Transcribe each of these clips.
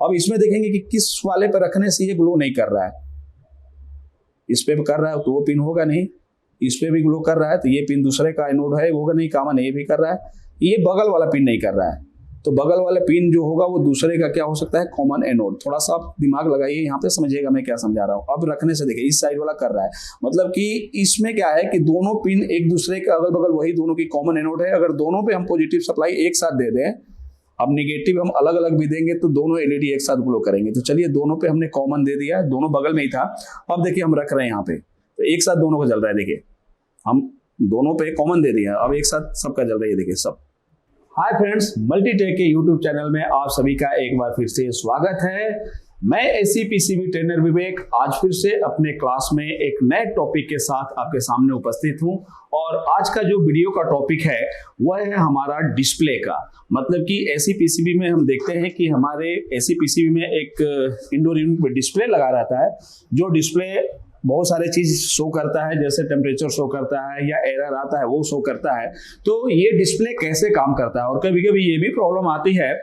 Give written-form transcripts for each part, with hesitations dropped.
अब इसमें देखेंगे कि किस वाले पर रखने से ये ग्लो नहीं कर रहा है। इस पे कर रहा है तो वो पिन होगा नहीं, इस पे भी ग्लो कर रहा है तो ये पिन दूसरे का एनोड है, होगा नहीं, कॉमन ये भी कर रहा है, ये बगल वाला पिन नहीं कर रहा है, तो बगल वाला पिन जो होगा वो दूसरे का क्या हो सकता है, कॉमन एनोड। थोड़ा सा आप दिमाग लगाइए यहाँ पे, समझिएगा मैं क्या समझा रहा हूँ। अब रखने से देखिए इस साइड वाला कर रहा है, मतलब कि इसमें क्या है कि दोनों पिन एक दूसरे के अगल बगल वही दोनों की कॉमन एनोड है। अगर दोनों पे हम पॉजिटिव सप्लाई एक साथ दे दें, अब निगेटिव हम अलग अलग भी देंगे तो दोनों एलईडी एक साथ ग्लो करेंगे। तो चलिए दोनों पे हमने कॉमन दे दिया, दोनों बगल में ही था। अब देखिए हम रख रहे हैं यहाँ पे तो एक साथ दोनों का जल रहा है, देखिए हम दोनों पे कॉमन दे दिया, अब एक साथ सबका जल रहा है, देखिए सब। हाय फ्रेंड्स, मल्टीटेक के यूट्यूब चैनल में आप सभी का एक बार फिर से स्वागत है। मैं एसी पीसीबी ट्रेनर विवेक आज फिर से अपने क्लास में एक नए टॉपिक के साथ आपके सामने उपस्थित हूं। और आज का जो वीडियो का टॉपिक है वह है हमारा डिस्प्ले का। मतलब कि एसी पीसीबी में हम देखते हैं कि हमारे एसी पीसीबी में एक इंडोर यूनिट में डिस्प्ले लगा रहता है, जो डिस्प्ले बहुत सारे चीज शो करता है, जैसे टेम्परेचर शो करता है या एरर आता है वो शो करता है। तो ये डिस्प्ले कैसे काम करता है, और कभी कभी ये भी प्रॉब्लम आती है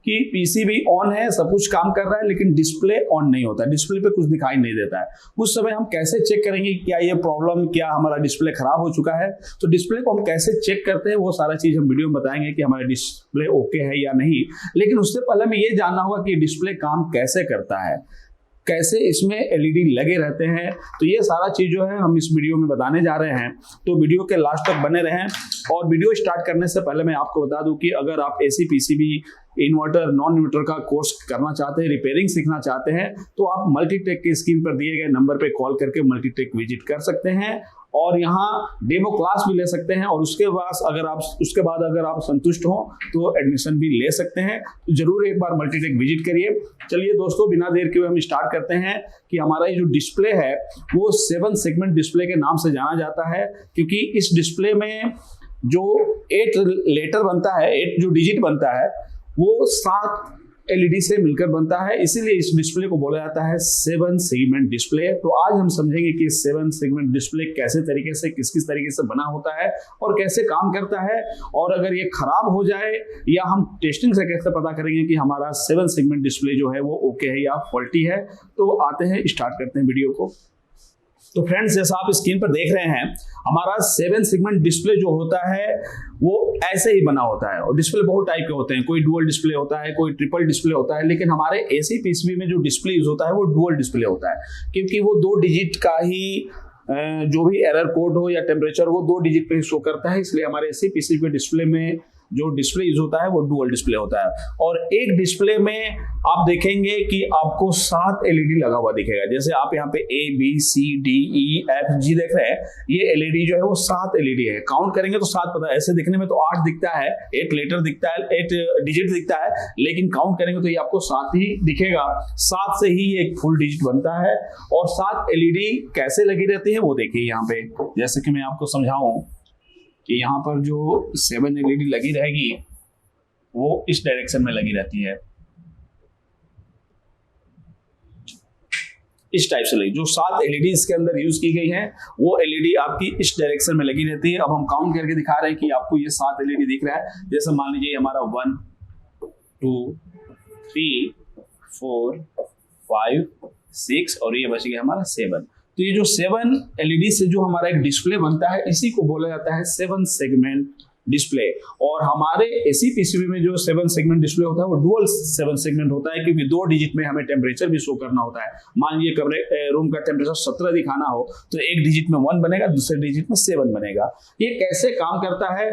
कि पीसीबी ऑन है, सब कुछ काम कर रहा है, लेकिन डिस्प्ले ऑन नहीं होता, डिस्प्ले पे कुछ दिखाई नहीं देता है। उस समय हम कैसे चेक करेंगे क्या ये प्रॉब्लम, क्या हमारा डिस्प्ले खराब हो चुका है। तो डिस्प्ले को हम कैसे चेक करते हैं वो सारा चीज हम वीडियो में बताएंगे कि हमारा डिस्प्ले ओके है या नहीं। लेकिन उससे पहले हमें ये जानना होगा कि डिस्प्ले काम कैसे करता है, कैसे इसमें एलईडी लगे रहते हैं। तो ये सारा चीज जो है हम इस वीडियो में बताने जा रहे हैं, तो वीडियो के लास्ट तक बने रहें। और वीडियो स्टार्ट करने से पहले मैं आपको बता दूं कि अगर आप AC PCB inverter non inverter का कोर्स करना चाहते हैं, रिपेयरिंग सीखना चाहते हैं, तो आप मल्टीटेक की स्क्रीन पर दिए गए नंबर पे कॉल करके मल्टीटेक विजिट कर सकते हैं और यहाँ डेमो क्लास भी ले सकते हैं। और उसके बाद अगर आप संतुष्ट हो तो एडमिशन भी ले सकते हैं। तो जरूर एक बार मल्टीटेक विजिट करिए। चलिए दोस्तों, बिना देर के हुए हम स्टार्ट करते हैं कि हमारा ये जो डिस्प्ले है वो 7 सेगमेंट डिस्प्ले के नाम से जाना जाता है, क्योंकि इस डिस्प्ले में जो 8 लेटर बनता है, 8 जो डिजिट बनता है वो 7 एलईडी से मिलकर बनता है, इसीलिए इस डिस्प्ले को बोला जाता है 7 सेगमेंट डिस्प्ले। तो आज हम समझेंगे कि 7 सेगमेंट डिस्प्ले कैसे तरीके से किस तरीके से बना होता है और कैसे काम करता है, और अगर ये खराब हो जाए या हम टेस्टिंग से कैसे पता करेंगे कि हमारा 7 सेगमेंट डिस्प्ले जो है वो ओके है या फॉल्टी है। तो आते हैं, स्टार्ट करते हैं वीडियो को। तो फ्रेंड्स, जैसा आप स्क्रीन पर देख रहे हैं, हमारा 7 सेगमेंट डिस्प्ले जो होता है वो ऐसे ही बना होता है। और डिस्प्ले बहुत टाइप के होते हैं, कोई डुअल डिस्प्ले होता है, कोई ट्रिपल डिस्प्ले होता है, लेकिन हमारे एसी पीसीबी में जो डिस्प्ले यूज होता है वो डुअल डिस्प्ले होता है, क्योंकि वो 2 डिजिट का ही जो भी एरर कोड हो या टेम्परेचर वो 2 डिजिट पे ही शो करता है। इसलिए हमारे एसी पीसीबी के डिस्प्ले में जो डिस्प्ले यूज होता है वो डुअल डिस्प्ले होता है। और एक डिस्प्ले में आप देखेंगे कि आपको 7 एलईडी लगा हुआ दिखेगा। जैसे आप यहाँ पे A B C D E F G देख रहे हैं, ये एलईडी जो है वो 7 एलईडी है। काउंट करेंगे तो 7 पता है, ऐसे दिखने में तो 8 दिखता है, 8 लेटर दिखता है, 8 डिजिट दिखता है, लेकिन काउंट करेंगे तो ये आपको 7 ही दिखेगा। 7 से ही एक फुल डिजिट बनता है। और 7 एलईडी कैसे लगी रहती है वो देखिए यहाँ पे, जैसे कि मैं आपको समझाऊं कि यहाँ पर जो 7 एलईडी लगी रहेगी वो इस डायरेक्शन में लगी रहती है, इस टाइप से लगी। जो 7 एलईडी इसके अंदर यूज की गई हैं वो एलईडी आपकी इस डायरेक्शन में लगी रहती है। अब हम काउंट करके दिखा रहे हैं कि आपको ये 7 एलईडी दिख रहा है। जैसे मान लीजिए हमारा 1 2 3 4 5 6 और ये बच गया हमारा 7। तो ये जो 7 एलईडी से जो हमारा एक डिस्प्ले बनता है इसी को बोला जाता है 7 सेगमेंट डिस्प्ले। और हमारे एसी पीसीबी में जो 7 सेगमेंट डिस्प्ले होता है वो डुअल 7 सेगमेंट होता है, क्योंकि 2 डिजिट में हमें टेम्परेचर भी शो करना होता है। मान लीजिए कमरे रूम का टेम्परेचर 17 दिखाना हो तो एक डिजिट में 1 बनेगा, दूसरे डिजिट में 7 बनेगा। ये कैसे काम करता है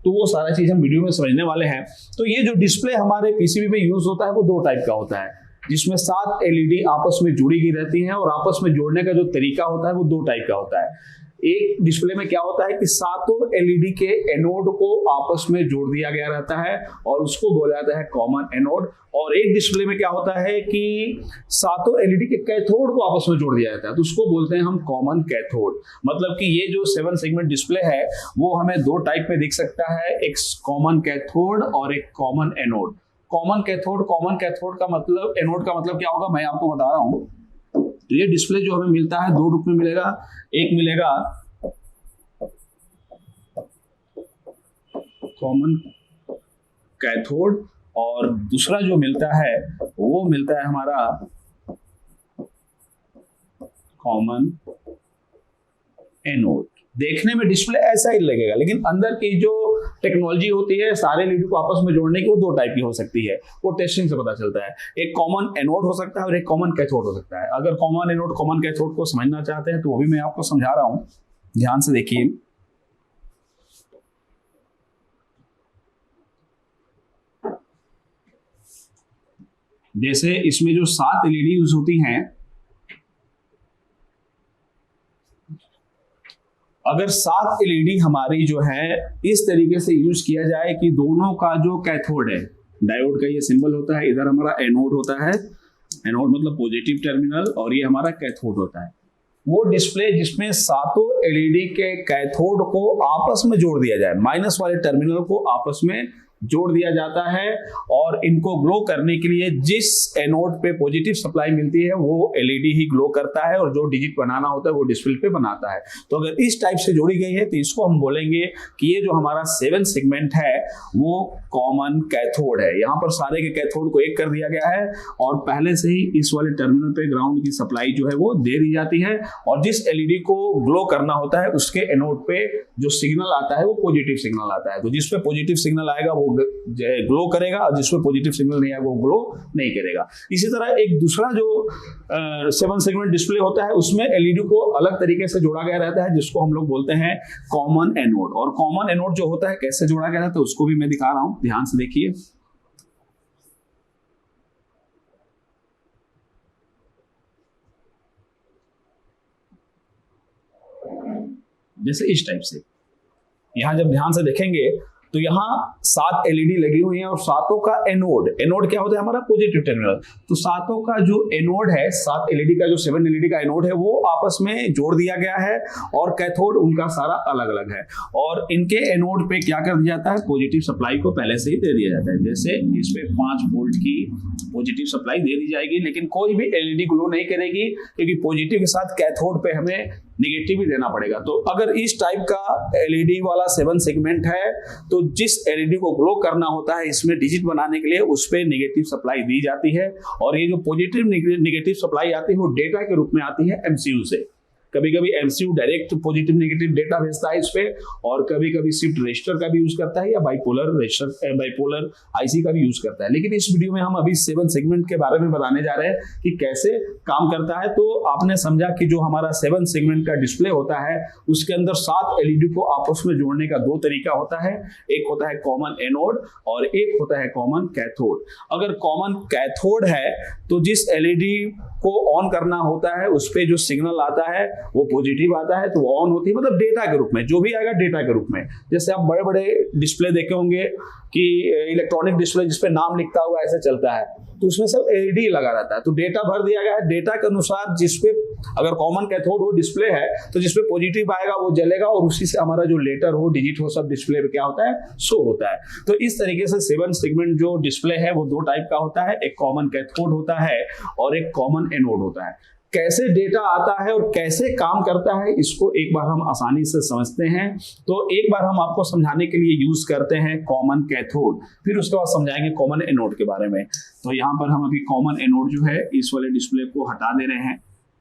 तो वो सारा चीज हम वीडियो में समझने वाले हैं। तो ये जो डिस्प्ले हमारे पीसीबी में यूज होता है वो 2 टाइप का होता है, जिसमें 7 एलईडी आपस में जुड़ी हुई रहती हैं। और आपस में जोड़ने का जो तरीका होता है वो 2 टाइप का होता है। एक डिस्प्ले में क्या होता है कि 7 एलईडी के एनोड को आपस में जोड़ दिया गया रहता है और उसको बोला जाता है कॉमन एनोड। और एक डिस्प्ले में क्या होता है कि 7 एलईडी के कैथोड को आपस में जोड़ दिया जाता है, तो उसको बोलते हैं हम कॉमन कैथोड। मतलब कि ये जो 7 सेगमेंट डिस्प्ले है वो हमें 2 टाइप में दिख सकता है, एक कॉमन कैथोड और एक कॉमन एनोड। कॉमन कैथोड का मतलब, एनोड का मतलब क्या होगा मैं आपको बता रहा हूं। तो ये डिस्प्ले जो हमें मिलता है 2 रूप में मिलेगा। एक मिलेगा कॉमन कैथोड और दूसरा जो मिलता है वो मिलता है हमारा कॉमन एनोड। देखने में डिस्प्ले ऐसा ही लगेगा, लेकिन अंदर की जो टेक्नोलॉजी होती है सारे एलईडी को आपस में जोड़ने की, वो दो टाइप की हो सकती है, वो टेस्टिंग से पता चलता है। एक कॉमन एनोड हो सकता है और एक कॉमन कैथोड हो सकता है। अगर कॉमन एनोड कॉमन कैथोड को समझना चाहते हैं तो वो भी मैं आपको समझा रहा हूं, ध्यान से देखिए। जैसे इसमें जो 7 एलईडी यूज होती हैं, अगर 7 एलईडी हमारी जो है इस तरीके से यूज किया जाए कि दोनों का जो कैथोड है, डायोड का ये सिंबल होता है, इधर हमारा एनोड होता है, एनोड मतलब पॉजिटिव टर्मिनल, और ये हमारा कैथोड होता है। वो डिस्प्ले जिसमें सातों एलईडी के कैथोड को आपस में जोड़ दिया जाए, माइनस वाले टर्मिनल को आपस में जोड़ दिया जाता है, और इनको ग्लो करने के लिए जिस एनोड पे पॉजिटिव सप्लाई मिलती है वो एलईडी ही ग्लो करता है, और जो डिजिट बनाना होता है वो डिस्प्ले पे बनाता है। तो अगर इस टाइप से जोड़ी गई है तो इसको हम बोलेंगे कि ये जो हमारा 7 सेगमेंट है वो कॉमन कैथोड है। यहाँ पर सारे के कैथोड को एक कर दिया गया है, और पहले से ही इस वाले टर्मिनल पे ग्राउंड की सप्लाई जो है वो दे दी जाती है, और जिस एलईडी को ग्लो करना होता है उसके एनोड पे जो सिग्नल आता है वो पॉजिटिव सिग्नल आता है। तो जिसपे पॉजिटिव सिग्नल आएगा वो ग्लो करेगा, और जिसमें पॉजिटिव सिग्नल नहीं आएगा वो ग्लो नहीं करेगा। इसी तरह एक दूसरा जो 7 सेगमेंट डिस्प्ले होता है उसमें एलईडी को अलग तरीके से जोड़ा गया रहता है, जिसको हम लोग बोलते हैं कॉमन एनोड। और कॉमन एनोड जो होता है कैसे जोड़ा गया रहता है उसको भी मैं दिखा रहा हूं, ध्यान से देखिए। जैसे इस टाइप से, यहां जब ध्यान से देखेंगे तो यहाँ 7 एलईडी लगी हुई हैं, और सातों का एनोड, एनोड क्या होता है हमारा पॉजिटिव टर्मिनल, तो सातों का जो एनोड है, 7 एलईडी का जो 7 एलईडी का एनोड है वो आपस में जोड़ दिया गया है, और कैथोड उनका सारा अलग अलग है, और इनके एनोड पे क्या कर दिया जाता है, पॉजिटिव सप्लाई को पहले से ही दे दिया जाता है। जैसे इसमें 5 वोल्ट की पॉजिटिव सप्लाई दे दी जाएगी, लेकिन कोई भी एलईडी ग्लो नहीं करेगी, क्योंकि पॉजिटिव के साथ कैथोड पे हमें निगेटिव भी देना पड़ेगा। तो अगर इस टाइप का एलईडी वाला 7 सेगमेंट है तो जिस एलईडी को ग्लो करना होता है इसमें डिजिट बनाने के लिए उस पे नेगेटिव सप्लाई दी जाती है, और ये जो पॉजिटिव नेगेटिव सप्लाई आती है वो डेटा के रूप में आती है एमसीयू से। कभी कभी MCU direct positive negative data भेजता है इस पे, और कभी कभी शिफ्ट रजिस्टर का भी यूज करता है, या बाइपोलर रजिस्टर बाइपोलर आईसी का भी यूज करता है। लेकिन इस वीडियो में हम अभी 7 सेगमेंट के बारे में बताने जा रहे हैं कि कैसे काम करता है। तो आपने समझा कि जो हमारा 7 सेगमेंट का डिस्प्ले होता है उसके अंदर 7 एलईडी को आपस में जोड़ने का 2 तरीका होता है, एक होता है कॉमन एनोड और एक होता है कॉमन कैथोड। अगर कॉमन कैथोड है तो जिस एलईडी को ऑन करना होता है उस पे जो सिग्नल आता है वो पॉजिटिव आता है, तो वो ऑन होती है, मतलब डेटा के रूप में, जो भी आएगा डेटा के रूप में। जैसे आप बड़े बड़े डिस्प्ले देखे होंगे कि इलेक्ट्रॉनिक डिस्प्ले जिसपे नाम लिखता हुआ ऐसे चलता है, तो उसमें सब एलईडी लगा रहता है, तो डेटा भर दिया गया है, डेटा के अनुसार जिसपे अगर कॉमन कैथोड वो डिस्प्ले है तो जिसपे पॉजिटिव आएगा वो जलेगा, और उसी से हमारा जो लेटर हो डिजिट हो सब डिस्प्ले पे क्या होता है, शो होता है। तो इस तरीके से 7 सेगमेंट जो डिस्प्ले है वो 2 टाइप का होता है, एक कॉमन कैथोड होता है और एक कॉमन एनोड होता है। कैसे डेटा आता है और कैसे काम करता है इसको एक बार हम आसानी से समझते हैं। तो एक बार हम आपको समझाने के लिए यूज करते हैं कॉमन कैथोड, फिर उसके बाद समझाएंगे कॉमन एनोड के बारे में। तो यहाँ पर हम अभी कॉमन एनोड जो है इस वाले डिस्प्ले को हटा दे रहे हैं।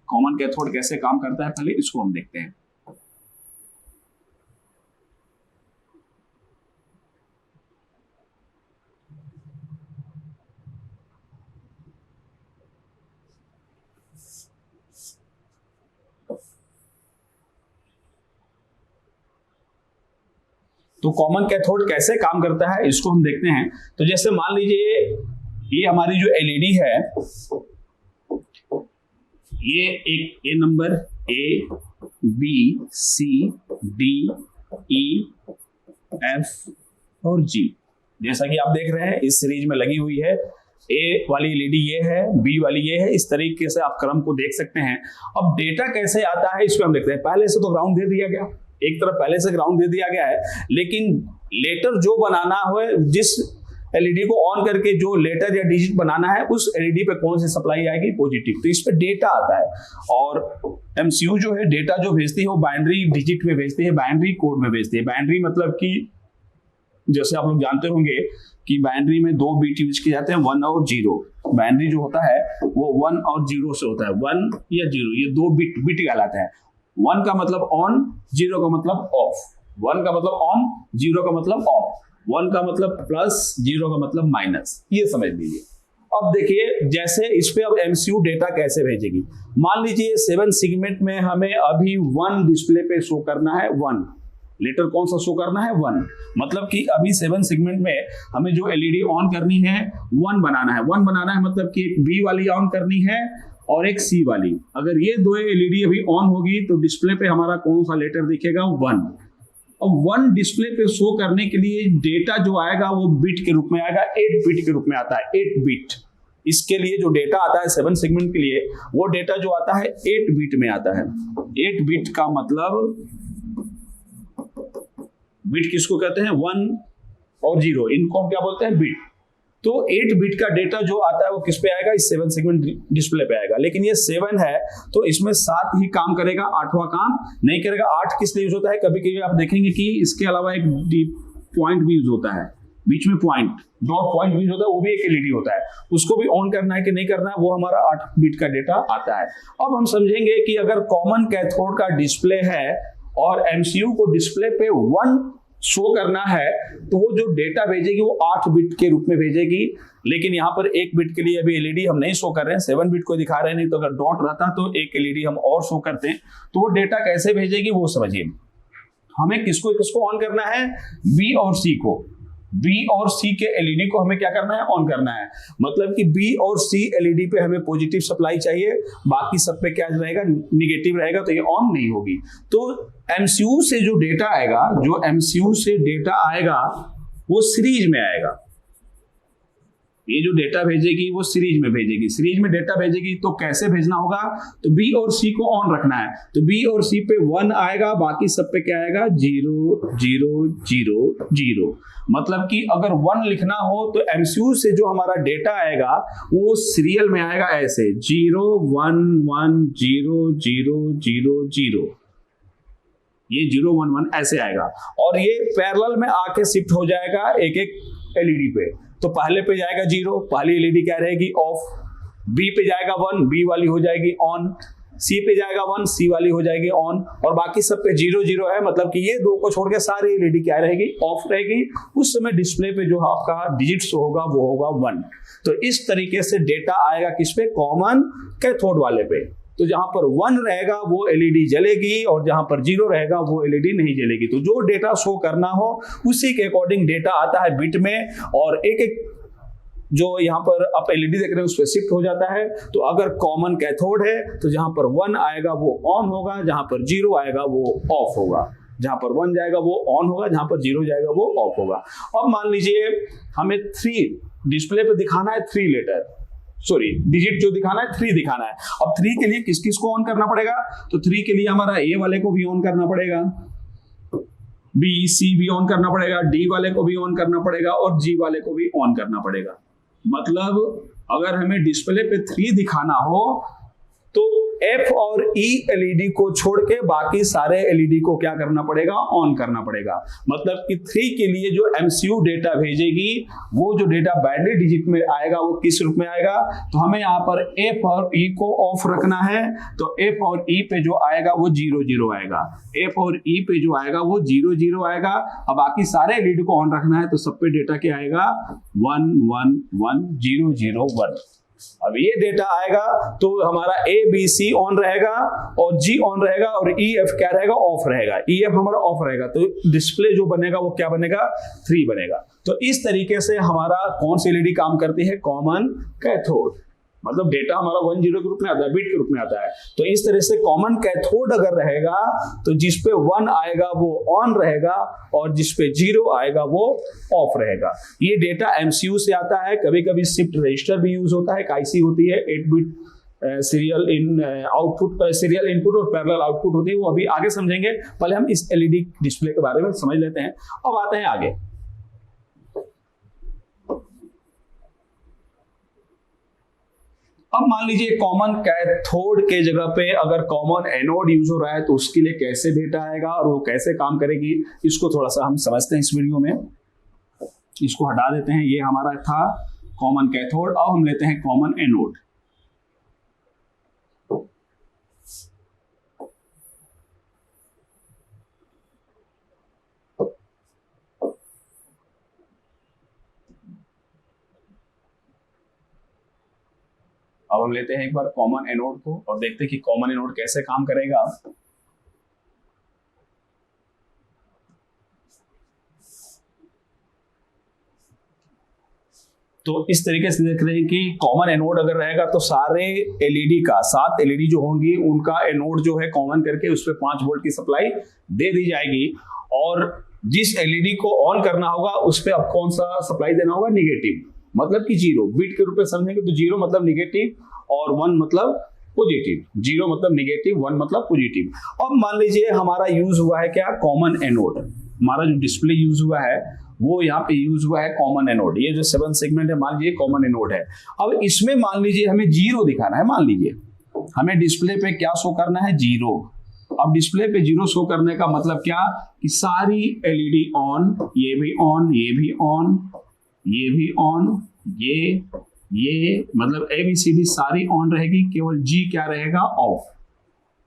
कॉमन कैथोड कैसे काम करता है पहले इसको हम देखते हैं। तो कॉमन कैथोड कैसे काम करता है इसको हम देखते हैं। तो जैसे मान लीजिए ये हमारी जो एलईडी है, ये एक A number A B C D E F और जी, जैसा कि आप देख रहे हैं इस सीरीज में लगी हुई है। ए वाली एलईडी ये है, बी वाली ये है, इस तरीके से आप क्रम को देख सकते हैं। अब डेटा कैसे आता है इसमें हम देखते हैं। पहले से तो ग्राउंड दे दिया गया, एक तरफ पहले से ग्राउंड दे दिया गया है, लेकिन लेटर जो बनाना हो, जिस एलईडी को ऑन करके जो लेटर या डिजिट बनाना है उस एलईडी पे कौन सी सप्लाई आएगी, पॉजिटिव, तो इस पे डेटा आता है। और एमसीयू जो है डेटा जो भेजती है वो बाइनरी डिजिट में भेजती है, बाइनरी कोड में भेजती है। बाइनरी मतलब कि जैसे आप लोग जानते होंगे कि बाइनरी में 2 बिट यूज किए जाते हैं, 1 और 0। बाइनरी जो होता है वो 1 और 0 से होता है, 1 या 0, ये 2 बिट कहलाते हैं। 1 का मतलब ऑन, 0 का मतलब ऑफ। 1 का मतलब ऑन, 0 का मतलब ऑफ। 1 का मतलब प्लस, 0 का मतलब माइनस, ये समझ लीजिए। अब देखिए जैसे इस पे अब एमसीयू डेटा कैसे भेजेगी। मान लीजिए 7 सेगमेंट में हमें अभी 1 डिस्प्ले पे शो करना है, 1 लेटर कौन सा शो करना है, 1। मतलब कि अभी 7 सेगमेंट में हमें जो एलईडी ऑन करनी है 1 बनाना है। 1 बनाना है मतलब कि एक बी वाली ऑन करनी है और एक सी वाली। अगर ये दो एलईडी अभी ऑन होगी तो डिस्प्ले पे हमारा कौन सा लेटर दिखेगा, 1। अब 1 डिस्प्ले पे शो करने के लिए डेटा जो आएगा वो बिट के रूप में आएगा, 8 बिट के रूप में आता है, 8 बिट। इसके लिए जो डेटा आता है 7 सेगमेंट के लिए, वो डेटा जो आता है 8 बिट में आता है। 8 बिट का मतलब, बिट किसको कहते हैं, 1 और 0, इनको हम क्या बोलते हैं, बिट। तो 8 बिट का डेटा जो आता है वो किस पे आएगा, इस 7 सेगमेंट डिस्प्ले पे आएगा। लेकिन ये 7 है तो इसमें 7 ही काम करेगा, 8वां काम नहीं करेगा। 8 किस लिए यूज होता है, कभी कभी आप देखेंगे कि इसके अलावा एक पॉइंट भी यूज होता है, बीच में पॉइंट, डॉट पॉइंट यूज होता है, वो भी एक एलईडी होता है, उसको भी ऑन करना है कि नहीं करना है, वो हमारा 8 बिट का डेटा आता है। अब हम समझेंगे कि अगर कॉमन कैथोड का डिस्प्ले है और एमसीयू को डिस्प्ले पे 1 शो करना है तो वो जो डेटा भेजेगी वो 8 बिट के रूप में भेजेगी। लेकिन यहाँ पर 1 बिट के लिए अभी एलईडी हम नहीं शो कर रहे हैं, 7 बिट को दिखा रहे हैं, नहीं तो अगर डॉट रहता तो एक एलईडी हम और शो करते हैं। तो वो डेटा कैसे भेजेगी वो समझिए। हमें किसको किसको ऑन करना है, बी और सी को। बी और सी के एलईडी को हमें क्या करना है, ऑन करना है। मतलब कि बी और सी एलईडी पे हमें पॉजिटिव सप्लाई चाहिए, बाकी सब पे क्या रहेगा, निगेटिव रहेगा, तो ये ऑन नहीं होगी। तो एमसीयू से जो डेटा आएगा, जो एमसीयू से डेटा आएगा वो सीरीज में आएगा। ये जो डेटा भेजेगी वो सीरीज में भेजेगी। सीरीज में डेटा भेजेगी तो कैसे भेजना होगा, तो बी और सी को ऑन रखना है। तो बी और सी पे 1 आएगा, बाकी सब पे क्या आएगा, 0 0 0 0। मतलब कि अगर 1 लिखना हो तो एमसीयू से जो हमारा डेटा आएगा वो सीरियल में आएगा ऐसे 0 1 1 0 0 0 0। ये 0 1 1 ऐसे आएगा और ये पैरेलल में आके शिफ्ट हो जाएगा एक एक एलईडी पे। तो पहले पे जाएगा 0, पहली एलईडी क्या रहेगी, ऑफ। बी पे जाएगा 1, बी वाली हो जाएगी ऑन। सी पे जाएगा 1, सी वाली हो जाएगी ऑन। और बाकी सब पे 0 0 है, मतलब कि ये 2 को छोड़ के सारी एलईडी क्या रहेगी, ऑफ रहेगी। उस समय डिस्प्ले पे जो आपका डिजिट्स होगा वो होगा 1। तो इस तरीके से डेटा आएगा किस पे, कॉमन कैथोड वाले पे। तो जहां पर 1 रहेगा वो एलईडी जलेगी और जहां पर 0 रहेगा वो एलईडी नहीं जलेगी। तो जो डेटा शो करना हो उसी के अकॉर्डिंग डेटा आता है बिट में, और एक एक जो यहाँ पर आप एलईडी देख रहे हैं उस पर शिफ्ट हो जाता है। तो अगर कॉमन कैथोड है तो जहां पर 1 आएगा वो ऑन होगा, जहां पर 0 आएगा वो ऑफ होगा। जहां पर 1 जाएगा वो ऑन होगा, जहां पर 0 जाएगा वो ऑफ होगा। अब मान लीजिए हमें 3 डिस्प्ले पे दिखाना है, 3 लेटर, सॉरी डिजिट जो दिखाना है 3 दिखाना है। अब 3 के लिए किस किस को ऑन करना पड़ेगा, तो 3 के लिए हमारा ए वाले को भी ऑन करना पड़ेगा, बी सी भी ऑन करना पड़ेगा, डी वाले को भी ऑन करना पड़ेगा और जी वाले को भी ऑन करना पड़ेगा। मतलब अगर हमें डिस्प्ले पे 3 दिखाना हो तो एफ और ई एलईडी को छोड़ के बाकी सारे एलईडी को क्या करना पड़ेगा, ऑन करना पड़ेगा। मतलब कि 3 के लिए जो एमसीयू डेटा भेजेगी वो जो डेटा बाइनरी डिजिट में आएगा वो किस रूप में आएगा, तो हमें यहाँ पर एफ और ई को ऑफ रखना है। तो एफ और ई पे जो आएगा वो 0 0 आएगा, एफ और ई पे जो आएगा वो 0 0 आएगा। अब बाकी सारे एलईडी को ऑन रखना है तो सब पे डेटा क्या आएगा, 1 1 1 0 0 1। अब ये डेटा आएगा तो हमारा ए बी सी ऑन रहेगा और जी ऑन रहेगा और ई एफ क्या रहेगा, ऑफ रहेगा। ई एफ हमारा ऑफ रहेगा तो डिस्प्ले जो बनेगा वो क्या बनेगा, 3 बनेगा। तो इस तरीके से हमारा कौन सी एलईडी काम करती है, कॉमन कैथोड। मतलब डेटा हमारा 1 0 के रूप में आता है, बिट के रूप में आता है। तो इस तरह से कॉमन कैथोड अगर रहेगा तो जिस पे 1 आएगा वो ऑन रहेगा और जिस पे 0 आएगा वो ऑफ रहेगा। ये डेटा एमसीयू से आता है। कभी कभी शिफ्ट रजिस्टर भी यूज होता है, एक आईसी होती है 8 bit serial in output, serial input और पैरेलल आउटपुट होती है, वो अभी आगे समझेंगे। पहले हम इस एलईडी डिस्प्ले के बारे में समझ लेते हैं। अब आते हैं आगे। अब मान लीजिए कॉमन कैथोड के जगह पे अगर कॉमन एनोड यूज हो रहा है तो उसके लिए कैसे डेटा आएगा और वो कैसे काम करेगी, इसको थोड़ा सा हम समझते हैं इस वीडियो में। इसको हटा देते हैं, ये हमारा था कॉमन कैथोड। अब हम लेते हैं कॉमन एनोड। अब हम लेते हैं एक बार कॉमन एनोड को और देखते हैं कि कॉमन एनोड कैसे काम करेगा। तो इस तरीके से देख रहे हैं कि कॉमन एनोड अगर रहेगा तो सारे एलईडी का 7 एलईडी जो होंगी उनका एनोड जो है कॉमन करके उस पर 5 वोल्ट की सप्लाई दे दी जाएगी, और जिस एलईडी को ऑन करना होगा उस पर अब कौन सा सप्लाई देना होगा, निगेटिव, मतलब कि जीरो। बिट के रूप में समझेंगे तो जीरो मतलब निगेटिव और 1 मतलब पॉजिटिव। जीरो मतलब निगेटिव, 1 मतलब पॉजिटिव। अब मान लीजिए हमारा यूज हुआ है क्या, कॉमन एनोड। हमारा जो डिस्प्ले यूज हुआ है वो यहाँ पे यूज हुआ है कॉमन एनोड। ये जो 7 सेगमेंट है मान लीजिए कॉमन एनोड है। अब इसमें मान लीजिए हमें जीरो दिखाना है। मान लीजिए हमें डिस्प्ले पे क्या शो करना है, जीरो। अब डिस्प्ले पे जीरो शो करने का मतलब क्या कि सारी एलईडी ऑन, ये भी ऑन, ये भी ऑन, ये भी ऑन, ये मतलब ABCD सारी ऑन रहेगी, केवल G क्या रहेगा, ऑफ।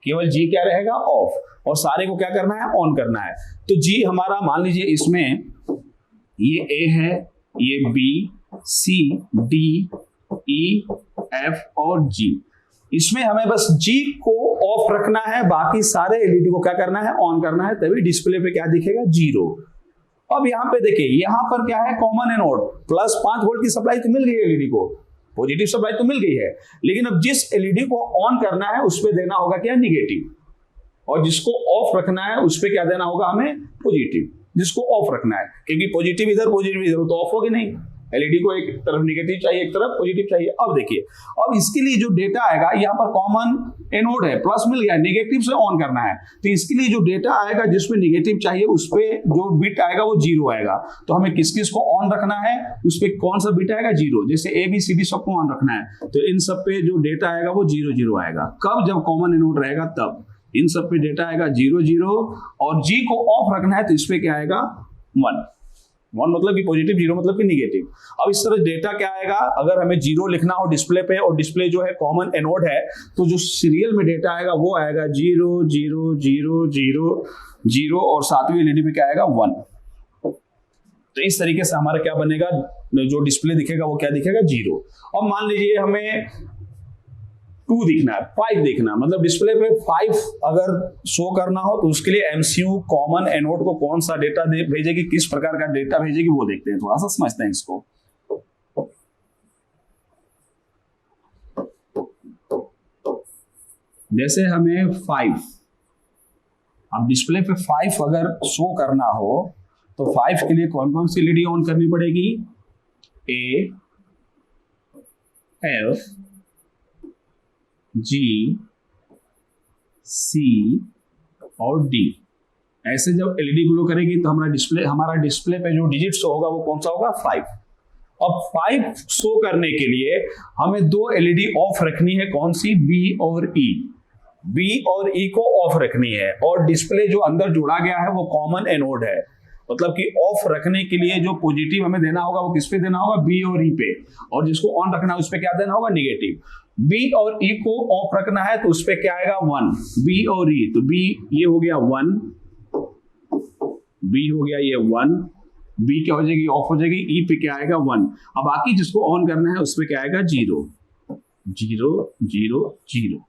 केवल G क्या रहेगा, ऑफ। और सारे को क्या करना है, ऑन करना है। तो G हमारा मान लीजिए इसमें ये A है, ये B, C, D, E, F और G। इसमें हमें बस G को ऑफ रखना है, बाकी सारे एलईडी को क्या करना है, ऑन करना है, तभी डिस्प्ले पे क्या दिखेगा, जीरो। अब यहाँ पे देखिए, यहाँ पर क्या है, कॉमन एनोड, प्लस 5 वोल्ट की सप्लाई तो मिल गई एलईडी को, पॉजिटिव सप्लाई तो मिल गई है, लेकिन अब जिस एलईडी को ऑन करना है उस पर देना होगा क्या, निगेटिव, और जिसको ऑफ रखना है उस पर क्या देना होगा हमें, पॉजिटिव। जिसको ऑफ रखना है, क्योंकि पॉजिटिव इधर तो ऑफ होगी नहीं, एलईडी को एक तरफ निगेटिव चाहिए, एक तरफ पॉजिटिव चाहिए। अब देखिए, अब इसके लिए जो डेटा आएगा, यहाँ पर कॉमन एनोड है, प्लस मिल गया, नेगेटिव से ऑन करना है, तो इसके लिए जो डेटा आएगा जिसमें नेगेटिव चाहिए उस पे जो बिट आएगा वो जीरो आएगा। तो हमें किस किस को ऑन रखना है, उस पे कौन सा बिट आएगा, जीरो। जैसे ABCD सबको ऑन रखना है, तो इन सब पे जो डेटा आएगा वो जीरो जीरो आएगा। कब, जब कॉमन एनोड रहेगा तब इन सब पे डेटा आएगा जीरो जीरो, और G को ऑफ रखना है तो इस पे क्या आएगा, 1। 1 मतलब कि पॉजिटिव, जीरो मतलब कि निगेटिव। अब इस तरह डेटा क्या आएगा, अगर हमें जीरो लिखना हो डिस्प्ले पे, और डिस्प्ले जो है कॉमन एनोड है, तो जो सीरियल में डेटा आएगा वो आएगा zero zero zero zero zero, और सातवीं एलईडी पे क्या आएगा, 1। तो इस तरीके से हमारा क्या बनेगा, जो डिस्प्ले दिखेगा वो क्या दिखेगा, जीरो। अब मान लीजिए हमें 2 दिखना है, 5 दिखना, मतलब डिस्प्ले पे 5 अगर शो करना हो तो उसके लिए MCU कॉमन एनोड को कौन सा डेटा भेजेगी, किस प्रकार का डेटा भेजेगी, वो देखते हैं, थोड़ा सा समझते हैं इसको। जैसे हमें 5, अब डिस्प्ले पे 5 अगर शो करना हो तो 5 के लिए कौन कौन सी एलईडी ऑन करनी पड़ेगी, A, F, G, C और D। ऐसे जब एलईडी ग्लो करेगी तो हमारा डिस्प्ले पे जो डिजिट शो होगा वो कौन सा होगा, 5। अब 5 शो करने के लिए हमें 2 एलईडी ऑफ रखनी है, कौन सी, B और E। B और E को ऑफ रखनी है, और डिस्प्ले जो अंदर जोड़ा गया है वो कॉमन एनोड है, मतलब कि ऑफ रखने के लिए जो पॉजिटिव हमें देना होगा वो किस पे देना होगा, B और E पे, और जिसको ऑन रखना है उस पे क्या देना होगा, निगेटिव। B और E को ऑफ रखना है तो उस पे क्या आएगा, 1। B और E, तो B ये हो गया 1, B हो गया ये 1, B क्या हो जाएगी, ऑफ हो जाएगी, E पे क्या आएगा, 1। अब बाकी जिसको ऑन करना है उस पे क्या आएगा, 0 0 0 0।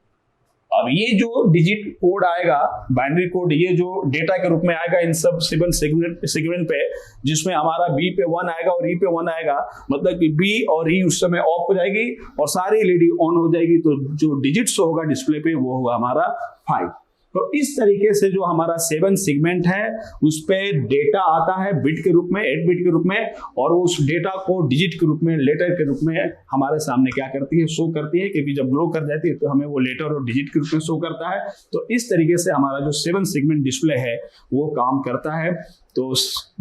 अब ये जो डिजिट कोड आएगा, बाइनरी कोड, ये जो डेटा के रूप में आएगा इन सब 7 सेगमेंट पे, जिसमें हमारा B पे 1 आएगा और E पे 1 आएगा, मतलब कि B और E उस समय ऑफ हो जाएगी और सारी एलईडी ऑन हो जाएगी, तो जो डिजिट्स होगा डिस्प्ले पे वो होगा हमारा 5। तो इस तरीके से जो हमारा 7 सेगमेंट है उस पे डेटा आता है बिट के रूप में, 8 बिट के रूप में, और उस डेटा को डिजिट के रूप में, लेटर के रूप में हमारे सामने क्या करती है, शो करती है, क्योंकि जब ग्लो कर जाती है तो हमें वो लेटर और डिजिट के रूप में शो करता है। तो इस तरीके से हमारा जो 7 सेगमेंट डिस्प्ले है वो काम करता है। तो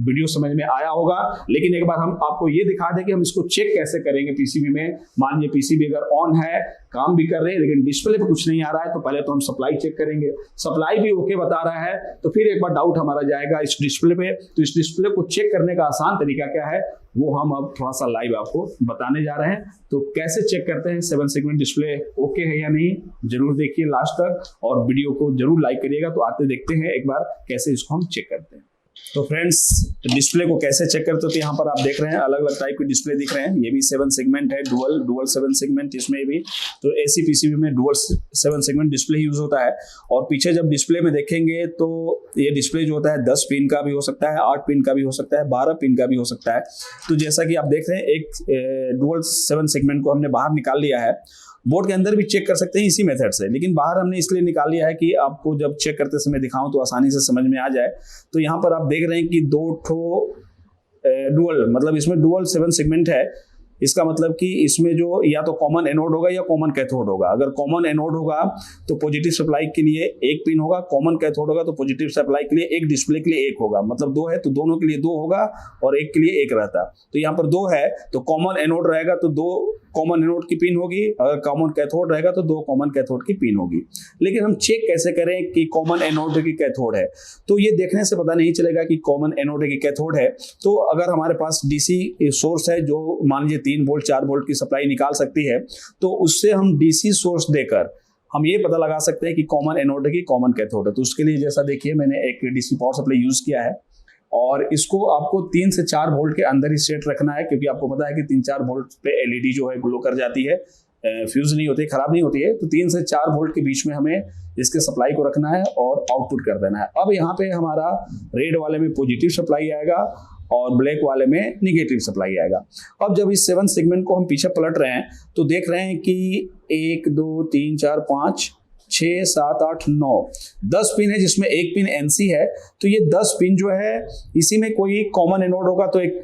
वीडियो समझ में आया होगा, लेकिन एक बार हम आपको ये दिखा दें कि हम इसको चेक कैसे करेंगे पीसीबी में। मान लीजिए पीसीबी अगर ऑन है, काम भी कर रहे हैं, लेकिन डिस्प्ले पे कुछ नहीं आ रहा है, तो पहले तो हम सप्लाई चेक करेंगे। सप्लाई भी ओके बता रहा है तो फिर एक बार डाउट हमारा जाएगा इस डिस्प्ले पे। तो इस डिस्प्ले को चेक करने का आसान तरीका क्या है, वो हम अब थोड़ा सा लाइव आपको बताने जा रहे हैं। तो कैसे चेक करते हैं 7 सेगमेंट डिस्प्ले ओके है या नहीं, जरूर देखिए लास्ट तक और वीडियो को जरूर लाइक करिएगा। तो आते देखते हैं एक बार कैसे इसको हम चेक करते हैं। तो फ्रेंड्स, डिस्प्ले को कैसे चेक करते हो, तो यहाँ पर आप देख रहे हैं अलग अलग टाइप के डिस्प्ले दिख रहे हैं। ये भी 7 सेगमेंट है, डुअल 7 सेगमेंट इसमें भी। तो एसी पीसीबी में डुअल 7 सेगमेंट डिस्प्ले यूज होता है। और पीछे जब डिस्प्ले में देखेंगे तो ये डिस्प्ले जो होता है 10 पिन का भी हो सकता है, 8 पिन का भी हो सकता है, 12 पिन का भी हो सकता है। तो जैसा कि आप देख रहे हैं, एक डुअल 7 सेगमेंट को हमने बाहर निकाल लिया है। बोर्ड के अंदर भी चेक कर सकते हैं इसी मेथड से, लेकिन बाहर हमने इसलिए निकाल लिया है कि आपको जब चेक करते समय दिखाऊं तो आसानी से समझ में आ जाए। तो यहाँ पर आप देख रहे हैं कि 2 ठो डुअल, मतलब इसमें डुअल 7 सेगमेंट है। इसका मतलब कि इसमें जो या तो कॉमन एनोड होगा या कॉमन कैथोड होगा। अगर कॉमन एनोड होगा तो पॉजिटिव सप्लाई के लिए एक पिन होगा, कॉमन कैथोड होगा तो पॉजिटिव सप्लाई के लिए एक, डिस्प्ले के लिए एक होगा। मतलब 2 है तो दोनों के लिए 2 होगा और एक के लिए एक रहता। तो यहाँ पर 2 है तो कॉमन एनोड रहेगा तो 2 कॉमन एनोड की पिन होगी, अगर कॉमन कैथोड रहेगा तो 2 कॉमन कैथोड की पिन होगी। लेकिन हम चेक कैसे करें कि कॉमन एनोड की कैथोड है, तो ये देखने से पता नहीं चलेगा कि कॉमन एनोड की कैथोड है। तो अगर हमारे पास डीसी सोर्स है जो मान लीजिए 3 वोल्ट 4 वोल्ट की सप्लाई निकाल सकती है, तो उससे हम डीसी सोर्स देकर हम ये पता लगा सकते हैं कि कॉमन एनोड है कि कॉमन कैथोड है। तो उसके लिए जैसा देखिए मैंने एक डीसी पावर सप्लाई यूज किया है और इसको आपको 3 से 4 वोल्ट के अंदर ही सेट रखना है, क्योंकि आपको पता है कि 3-4 वोल्ट पे एलईडी जो है ग्लो कर जाती है, फ्यूज नहीं होती, खराब नहीं होती है। तो 3 से 4 वोल्ट के बीच में हमें इसके सप्लाई को रखना है और आउटपुट कर देना है। अब यहाँ पे हमारा रेड वाले में पॉजिटिव सप्लाई आएगा और ब्लैक वाले में निगेटिव सप्लाई आएगा। अब जब इस 7 सेगमेंट को हम पीछे पलट रहे हैं तो देख रहे हैं कि 1 2 3 4 5 6 7 8 9 10 पिन है, जिसमें एक पिन एनसी है। तो ये 10 पिन जो है इसी में कोई कॉमन एनोड होगा तो एक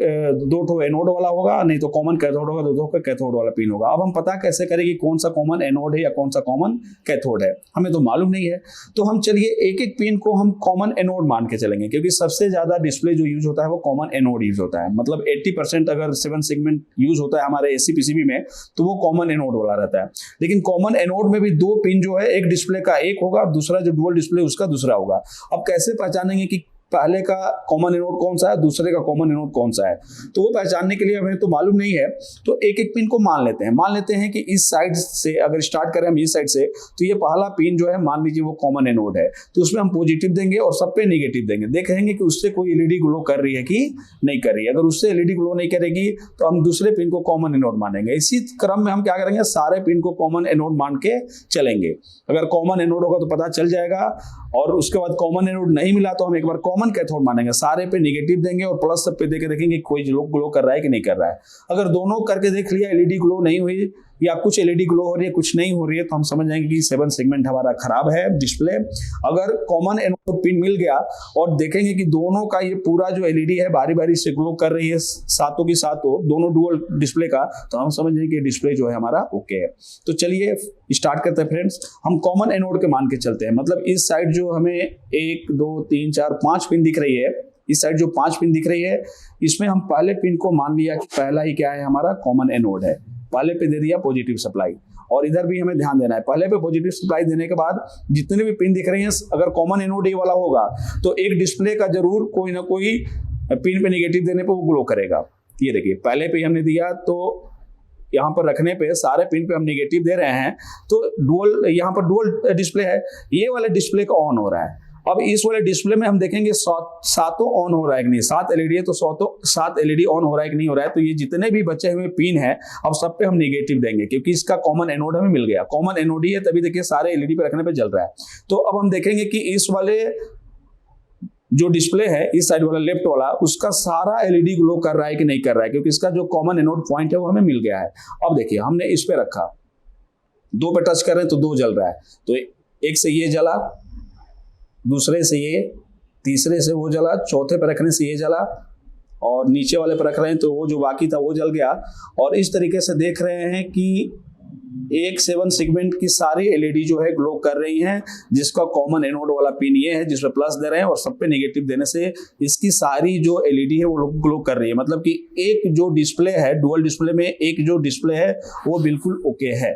2 ठो एनोड वाला होगा, नहीं तो कॉमन कैथोड होगा तो 2 का कैथोड वाला पिन होगा। अब हम पता कैसे करें कि कौन सा कॉमन एनोड है या कौन सा कॉमन कैथोड है, हमें तो मालूम नहीं है। तो हम चलिए एक एक पिन को हम कॉमन एनोड मान के चलेंगे, क्योंकि सबसे ज्यादा डिस्प्ले जो यूज होता है वो कॉमन एनोड यूज होता है। मतलब 80% अगर 7 सेगमेंट यूज होता है हमारे एसी पीसीबी में तो वो कॉमन एनोड वाला रहता है। लेकिन कॉमन एनोड में भी 2 पिन जो है, एक डिस्प्ले का एक होगा और दूसरा जो डुअल डिस्प्ले उसका दूसरा होगा। अब कैसे पहचानेंगे कि पहले का कॉमन एनोड कौन सा है, दूसरे का कॉमन एनोड कौन सा है? तो वो पहचानने के लिए हमें तो मालूम नहीं है, तो एक एक पिन को मान लेते हैं कि इस साइड से अगर स्टार्ट करें हम इस साइड से, तो ये पहला पिन जो है मान लीजिए वो कॉमन एनोड है, तो उसमें हम पॉजिटिव देंगे और सब पे नेगेटिव देंगे। देखेंगे कि उससे कोई एलईडी ग्लो कर रही है कि नहीं कर रही है। अगर उससे एलईडी ग्लो नहीं करेगी तो हम दूसरे पिन को कॉमन एनोड मानेंगे। इसी क्रम में हम क्या करेंगे, सारे पिन को कॉमन एनोड मान के चलेंगे। अगर कॉमन एनोड होगा तो पता चल जाएगा, और उसके बाद कॉमन एनोड नहीं मिला तो हम एक बार कॉमन कैथोड मानेंगे। सारे पे नेगेटिव देंगे और प्लस सब पे देके देखेंगे कोई ग्लो कर रहा है कि नहीं कर रहा है। अगर दोनों करके देख लिया एलईडी ग्लो नहीं हुई या कुछ एलईडी ग्लो हो रही है कुछ नहीं हो रही है, तो हम समझ जाएंगे कि 7 सेगमेंट हमारा खराब है डिस्प्ले। अगर कॉमन एनोड पिन मिल गया और देखेंगे कि दोनों का ये पूरा जो एलईडी है बारी बारी से ग्लो कर रही है, सातों की सातों दोनों डुअल डिस्प्ले का, तो हम समझ जाएंगे कि डिस्प्ले जो है हमारा ओके है। तो चलिए स्टार्ट करते हैं फ्रेंड्स। हम कॉमन एनोड के मान के चलते हैं। मतलब इस साइड जो हमें 1 2 3 4 5 पिन दिख रही है, इस साइड जो 5 पिन दिख रही है, इसमें हम पहले पिन को मान लिया कि पहला ही क्या है, हमारा कॉमन एनोड है। पहले पे दे दिया पॉजिटिव सप्लाई, और इधर भी हमें ध्यान देना है। पहले पे पॉजिटिव सप्लाई देने के बाद जितने भी पिन दिख रही हैं, अगर कॉमन एनोड ये वाला होगा तो एक डिस्प्ले का जरूर कोई ना कोई पिन पे नेगेटिव देने पे वो ग्लो करेगा। ये देखिए पहले पे हमने दिया तो यहाँ पर रखने पे सारे पिन पे हम नेगेटिव दे रहे हैं, तो डुअल, यहाँ पर डुअल डिस्प्ले है, ये वाले डिस्प्ले का ऑन हो रहा है। अब इस वाले डिस्प्ले में हम देखेंगे सातों ऑन हो रहा है कि नहीं, 7 एलईडी है तो 7 एलईडी ऑन हो रहा है कि नहीं हो रहा है। तो ये जितने भी बचे हुए पिन है अब सब पे हम नेगेटिव देंगे, क्योंकि इसका कॉमन एनोड हमें मिल गया। कॉमन एनोड ही है तभी देखिए सारे एलईडी पे रखने पे जल रहा है। तो अब हम देखेंगे कि इस वाले जो डिस्प्ले है इस साइड वाला लेफ्ट वाला, उसका सारा एलईडी ग्लो कर रहा है कि नहीं कर रहा है, क्योंकि इसका जो कॉमन एनोड पॉइंट है वो हमें मिल गया है। अब देखिए हमने इस पे रखा, 2 पे टच कर रहे हैं तो 2 जल रहा है, तो एक से ये जला, दूसरे से ये, तीसरे से वो जला, चौथे पे रखने से ये जला, और नीचे वाले पे रख रहे हैं तो वो जो बाकी था वो जल गया। और इस तरीके से देख रहे हैं कि एक 7 सेगमेंट की सारी एलईडी जो है ग्लो कर रही हैं, जिसका कॉमन एनोड वाला पिन ये है जिसमें प्लस दे रहे हैं, और सब पे नेगेटिव देने से इसकी सारी जो एलईडी है वो ग्लो कर रही है। मतलब कि एक जो डिस्प्ले है डुअल डिस्प्ले में, एक जो डिस्प्ले है वो बिल्कुल ओके है।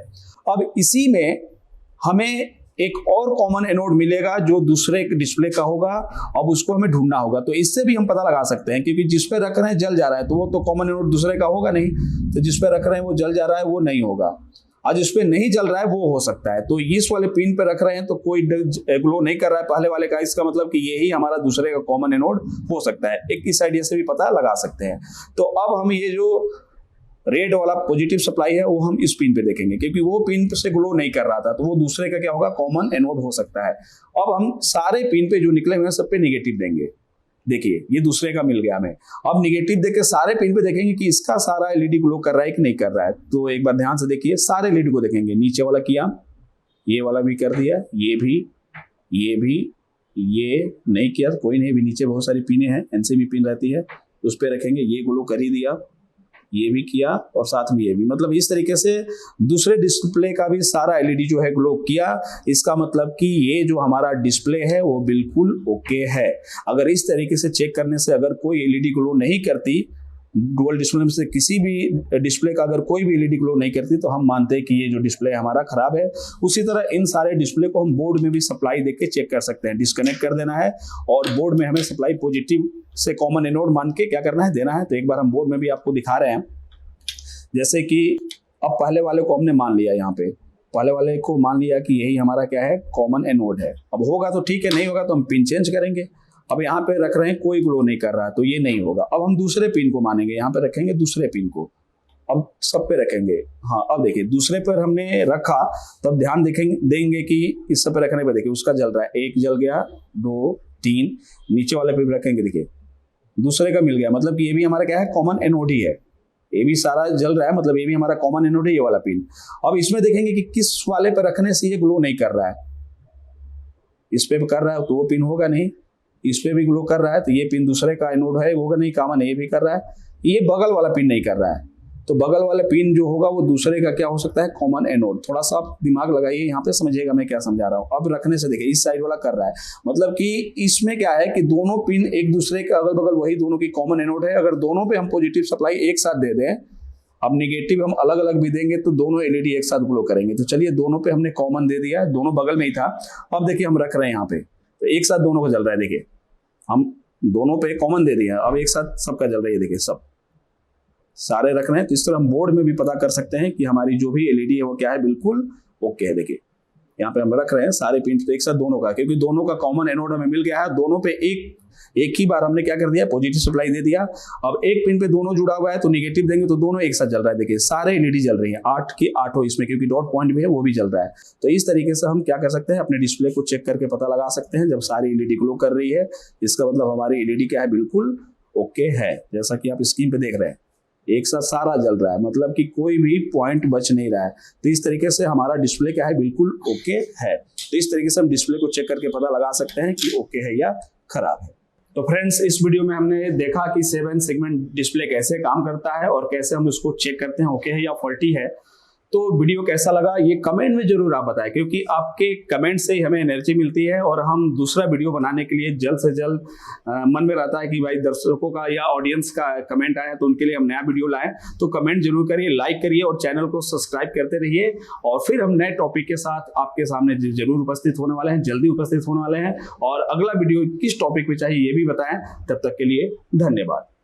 अब इसी में हमें एक और कॉमन एनोड मिलेगा जो दूसरे डिस्प्ले का होगा, अब उसको हमें ढूंढना होगा। तो इससे भी हम पता लगा सकते हैं, क्योंकि जिस पे रख रहे हैं जल जा रहा है तो वो तो कॉमन एनोड दूसरे का होगा नहीं, तो जिस पे रख रहे हैं वो जल जा रहा है वो नहीं होगा, और जिस पे नहीं जल रहा है वो हो सकता है। तो इस वाले पिन पे रख रहे हैं तो कोई ग्लो नहीं कर रहा है पहले वाले का, इसका मतलब कि यही हमारा दूसरे का कॉमन एनोड हो सकता है। एक इस आइडिया से भी पता लगा सकते हैं। तो अब हम ये जो रेड वाला पॉजिटिव सप्लाई है वो हम इस पिन पे देखेंगे, क्योंकि वो पिन से ग्लो नहीं कर रहा था तो वो दूसरे का क्या होगा, कॉमन एनोड हो सकता है। अब हम सारे पिन पे जो निकले हुए हैं सब पे निगेटिव देंगे। देखिए ये दूसरे का मिल गया हमें। अब निगेटिव देके सारे पिन पे देखेंगे कि इसका सारा एलईडी ग्लो कर रहा है कि नहीं कर रहा है। तो एक बार ध्यान से देखिए, सारे एलईडी को देखेंगे। नीचे वाला किया, ये वाला भी कर दिया, ये भी, ये नहीं किया तो कोई नहीं, भी नीचे बहुत सारी पिने हैं, एनसीबी पिन रहती है, उस पर रखेंगे। ये ग्लो कर ही दिया, ये भी किया, और साथ में ये भी। मतलब इस तरीके से दूसरे डिस्प्ले का भी सारा एलईडी जो है ग्लो किया। इसका मतलब कि ये जो हमारा डिस्प्ले है वो बिल्कुल ओके है। अगर इस तरीके से चेक करने से अगर कोई एलईडी ग्लो नहीं करती, डुअल डिस्प्ले में से किसी भी डिस्प्ले का अगर कोई भी एलईडी ग्लो नहीं करती, तो हम मानते हैं कि ये जो डिस्प्ले हमारा खराब है। उसी तरह इन सारे डिस्प्ले को हम बोर्ड में भी सप्लाई देके चेक कर सकते हैं। डिस्कनेक्ट कर देना है और बोर्ड में हमें सप्लाई पॉजिटिव से कॉमन एनोड मान के क्या करना है, देना है। तो एक बार हम बोर्ड में भी आपको दिखा रहे हैं। जैसे कि अब पहले वाले को हमने मान लिया, यहाँ पे पहले वाले को मान लिया कि यही हमारा क्या है, कॉमन एनोड है। अब होगा तो ठीक है, नहीं होगा तो हम पिन चेंज करेंगे। अब यहाँ पे रख रहे हैं, कोई ग्लो नहीं कर रहा है तो ये नहीं होगा। अब हम दूसरे पिन को मानेंगे, यहाँ पे रखेंगे दूसरे पिन को, अब सब पे रखेंगे। हाँ अब देखिए दूसरे पर हमने रखा, तब ध्यान देंगे कि इस सब पे रखने पर देखिए उसका जल रहा है, एक जल गया, 2 3, नीचे वाले पे भी रखेंगे, देखिए दूसरे का मिल गया। मतलब कि ये भी हमारा क्या है, कॉमन एनोड ही है। ये भी सारा जल रहा है, मतलब ये भी हमारा कॉमन एनोड है, ये वाला पिन। अब इसमें देखेंगे कि किस वाले पे रखने से ये ग्लो नहीं कर रहा है। इस पे कर रहा है तो वो पिन होगा नहीं, इस पे भी ग्लो कर रहा है तो ये पिन दूसरे का एनोड है, होगा नहीं, कॉमन ये भी कर रहा है। ये बगल वाला पिन नहीं कर रहा है, तो बगल वाला पिन जो होगा वो दूसरे का क्या हो सकता है, कॉमन एनोड। थोड़ा सा आप दिमाग लगाइए, यहाँ पे समझिएगा मैं क्या समझा रहा हूँ। अब रखने से देखिए इस साइड वाला कर रहा है, मतलब कि इसमें क्या है कि दोनों पिन एक दूसरे के अगल बगल वही दोनों की कॉमन एनोड है। अगर दोनों पे हम पॉजिटिव सप्लाई एक साथ दे दें, अब निगेटिव हम अलग अलग भी देंगे तो दोनों एलईडी एक साथ ग्लो करेंगे। तो चलिए दोनों पे हमने कॉमन दे दिया, दोनों बगल में ही था। अब देखिए हम रख रहे हैं यहाँ पे, तो एक साथ दोनों को जल रहा है। देखिए हम दोनों पे कॉमन दे दिया, अब एक साथ सबका जल रहा है। देखिए सब सारे रख रहे हैं। तो इस तरह हम बोर्ड में भी पता कर सकते हैं कि हमारी जो भी एलईडी है वो क्या है, बिल्कुल ओके है। देखिए यहाँ पे हम रख रहे हैं सारे पिन तो एक साथ दोनों का, क्योंकि दोनों का कॉमन एनोड हमें मिल गया है। दोनों पे एक ही बार हमने क्या कर दिया, पॉजिटिव सप्लाई दे दिया। अब एक पिन पे दोनों जुड़ा हुआ है तो निगेटिव देंगे तो दोनों एक साथ जल रहा है। देखिए सारे एलईडी जल रही है, 8 की 8 इसमें, क्योंकि डॉट पॉइंट भी है वो भी जल रहा है। तो इस तरीके से हम क्या कर सकते हैं, अपने डिस्प्ले को चेक करके पता लगा सकते हैं। जब सारी एलईडी ग्लो कर रही है, इसका मतलब हमारी एलईडी क्या है, बिल्कुल ओके है। जैसा कि आप स्क्रीन पे देख रहे हैं, एक साथ सारा जल रहा है, मतलब कि कोई भी पॉइंट बच नहीं रहा है। तो इस तरीके से हमारा डिस्प्ले क्या है, बिल्कुल ओके है। तो इस तरीके से हम डिस्प्ले को चेक करके पता लगा सकते हैं कि ओके है या खराब है। तो फ्रेंड्स इस वीडियो में हमने देखा कि 7 सेगमेंट डिस्प्ले कैसे काम करता है और कैसे हम उसको चेक करते हैं ओके है या फॉल्टी है। तो वीडियो कैसा लगा ये कमेंट में जरूर आप बताएं, क्योंकि आपके कमेंट से ही हमें एनर्जी मिलती है और हम दूसरा वीडियो बनाने के लिए जल्द से जल्द मन में रहता है कि भाई दर्शकों का या ऑडियंस का कमेंट आया तो उनके लिए हम नया वीडियो लाएं। तो कमेंट जरूर करिए, लाइक करिए और चैनल को सब्सक्राइब करते रहिए। और फिर हम नए टॉपिक के साथ आपके सामने जरूर उपस्थित होने वाले हैं, जल्दी उपस्थित होने वाले हैं। और अगला वीडियो किस टॉपिक पे चाहिए ये भी बताएं। तब तक के लिए धन्यवाद।